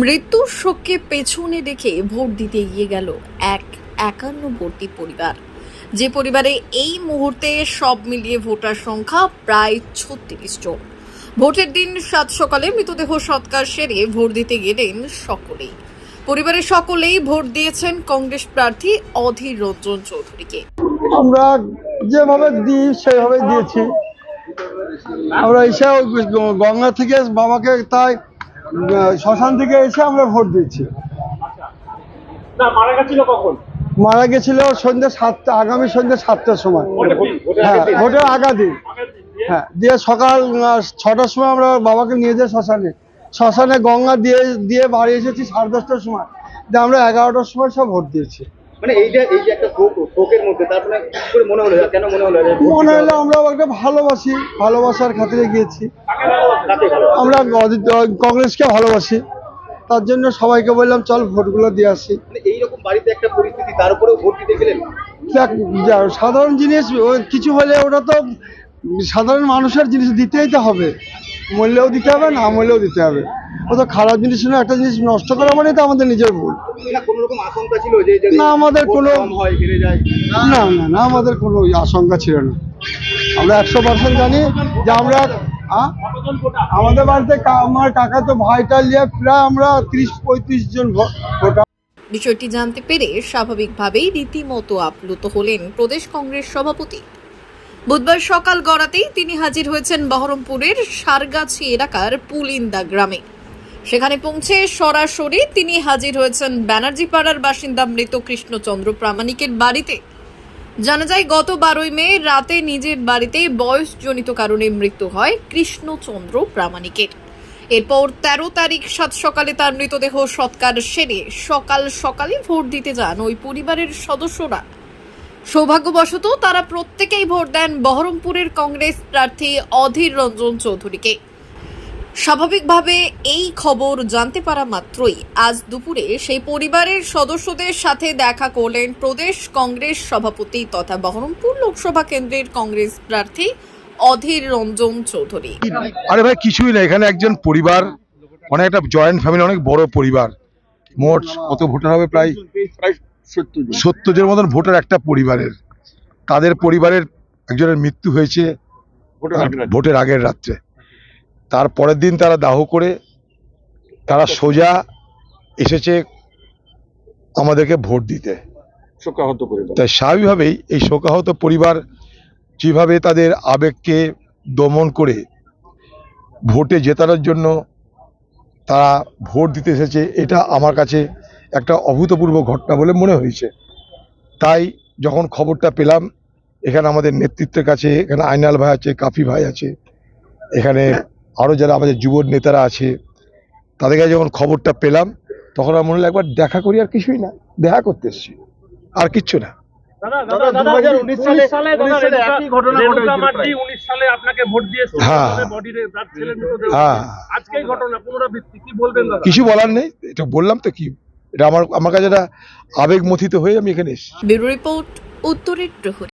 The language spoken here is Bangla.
মৃত্যুর শোককে পেছনে রেখে ভোট দিতে এগিয়ে গেল এক 51 পরিবার। যে পরিবারে এই মুহূর্তে সব মিলিয়ে ভোটার সংখ্যা প্রায় 36 জন। ভোটের দিন সাত সকালে মৃতদেহ সৎকার সেরে ভোট দিতে গেলেন সকলেই। পরিবারের সকলেই ভোট দিয়েছেন কংগ্রেস প্রার্থী অধীর রঞ্জন চৌধুরীকে। আমরা যেভাবে দিই সেভাবে দিয়েছি। আমরা এসে গঙ্গা থেকে বাবাকে তাই শ্মশান থেকে এসে আমরা ভোট দিচ্ছি। মারা গেছিল সন্ধ্যে 7টা, আগামী সন্ধ্যে 7টার সময়। হ্যাঁ, ভোটের আগা দিন। হ্যাঁ, দিয়ে সকাল 6টার সময় আমরা বাবাকে নিয়ে যাই শ্মশানে গঙ্গা দিয়ে বাড়ি এসেছি 10:30টার সময়। দিয়ে আমরা 11টার সময় সব ভোট দিয়েছি। মানে এই যে একটা শোকের মধ্যে তারপরে কি করে মনে হলো, কেন মনে হলো? মনে হলো আমরা একটা ভালোবাসার খাতিরে গিয়েছি। আমরা কংগ্রেসকে ভালোবাসি, তার জন্য সবাইকে বললাম চল ভোটগুলো দিয়ে আসি। এইরকম বাড়িতে একটা পরিস্থিতি, তার উপরেও ভোট দিতে গেলেন। সাধারণ জিনিস কিছু হলে ওটা তো সাধারণ মানুষের জিনিস দিতেই তো হবে, মূল্যেও দিতে হবে, না মূল্যেও দিতে হবে। ও তো খারাপ জিনিস না, একটা জিনিস নষ্ট করা মানে তো আমাদের নিজের ভুল। কোনো রকম আশঙ্কা ছিল যে না, আমাদের কোনো হয় হেরে যায়? না আমাদের কোনো আশঙ্কা ছিল না। আমরা 100% জানি যে আমরা আমাদের বাড়িতে আমার কাকা তো ভাইটা নিয়ে প্রায় আমরা 30-35 জন ভোটার। বিষয়টি জানতে পেরে স্বাভাবিকভাবেই রীতিমতো আপ্লুত হলেন প্রদেশ কংগ্রেস সভাপতি। বুধবার সকাল গড়াতেই তিনি হাজির হয়েছেন বহরমপুরের সারগাছি এলাকার পুলিন্দা গ্রামে। সেখানে পৌঁছে সরাসরি তিনি হাজির হয়েছেন ব্যানার্জি পাড়ার বাসিন্দা মৃত কৃষ্ণচন্দ্র প্রামাণিকের বাড়িতে। জানা যায় গত 12ই মে রাতে নিজের বাড়িতে বয়সজনিত কারণে মৃত্যু হয় কৃষ্ণচন্দ্র প্রামাণিকের। এরপর 13 তারিখ সাত সকালে তার মৃতদেহ সৎকার সেরে সকালে ভোট দিতে যান ওই পরিবারের সদস্যরা। সৌভাগ্যবশত তারা প্রত্যেকেই ভোট দেন বহরমপুরের কংগ্রেস প্রার্থী অধীর রঞ্জন চৌধুরীকে। স্বাভাবিকভাবে এই খবর জানতে পারা মাত্রই আজ দুপুরে সেই পরিবারের সদস্যদের সাথে দেখা করলেন প্রদেশ কংগ্রেস সভাপতি তথা বহরমপুর লোকসভা কেন্দ্রের কংগ্রেস প্রার্থী অধীর রঞ্জন চৌধুরী। আরে ভাই কিছুই না, এখানে একজন পরিবার, অনেক একটা জয়েন্ট ফ্যামিলি, অনেক বড় পরিবার। মোট কত ভোটার হবে? প্রায় 70 জনের মতন ভোটার একটা পরিবারের। তাদের পরিবারের একজনের মৃত্যু হয়েছে ভোটের আগের রাত্রে। তার পরের দিন তারা দাহ করে তারা সোজা এসেছে আমাদেরকে ভোট দিতে। তাই স্বাভাবিকভাবেই এই শোকাহত পরিবার যেভাবে তাদের আবেগকে দমন করে ভোটে জেতানোর জন্য তারা ভোট দিতে এসেছে, এটা আমার কাছে একটা অভূতপূর্ব ঘটনা বলে মনে হয়েছে। তাই যখন খবরটা পেলাম, এখানে আমাদের নেতৃত্বের কাছে, এখানে আইনাল ভাই আছে, কাফি ভাই আছে, এখানে আরও যারা আমাদের যুব নেতারা আছে, তাদের কাছে যখন খবরটা পেলাম তখন আমার মনে হলো একবার দেখা করি। আর কিছুই না, দেখা করতে এসেছি, আর কিচ্ছু না। কিছু বলার নেই, এটা বললাম তো কি, এটা আমার কাছে একটা আবেগ মথিত হয়ে আমি এখানে এসেছি। ব্যুরো রিপোর্ট, উত্তরের প্রহরী।